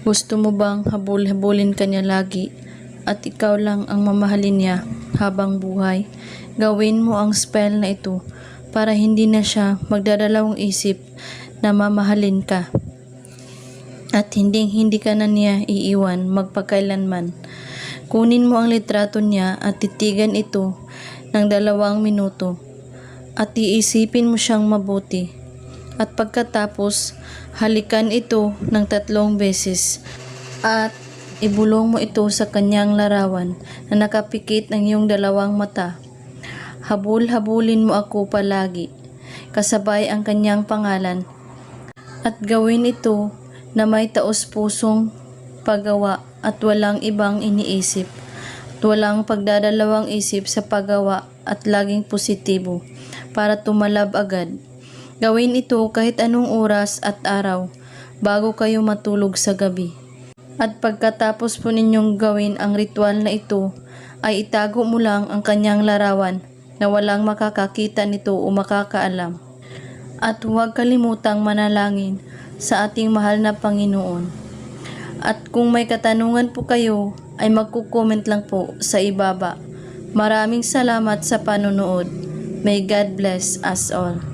Gusto mo bang habul-habulin ka niya lagi at ikaw lang ang mamahalin niya habang buhay? Gawin mo ang spell na ito para hindi na siya magdadalawang isip na mamahalin ka at hindi ka na niya iiwan magpakailanman. Kunin mo ang litrato niya at titigan ito ng 2 minuto at iisipin mo siyang mabuti. At pagkatapos, halikan ito ng 3 beses at ibulong mo ito sa kanyang larawan na nakapikit ng iyong 2 mata. Habul-habulin mo ako palagi, kasabay ang kanyang pangalan. At gawin ito na may taos-pusong paggawa at walang ibang iniisip. At walang pagdadalawang isip sa paggawa at laging positibo para tumalab agad. Gawin ito kahit anong oras at araw bago kayo matulog sa gabi. At pagkatapos po ninyong gawin ang ritual na ito, ay itago mo lang ang kanyang larawan na walang makakakita nito o makakaalam. At huwag kalimutang manalangin sa ating mahal na Panginoon. At kung may katanungan po kayo, ay magko-comment lang po sa ibaba. Maraming salamat sa panonood. May God bless us all.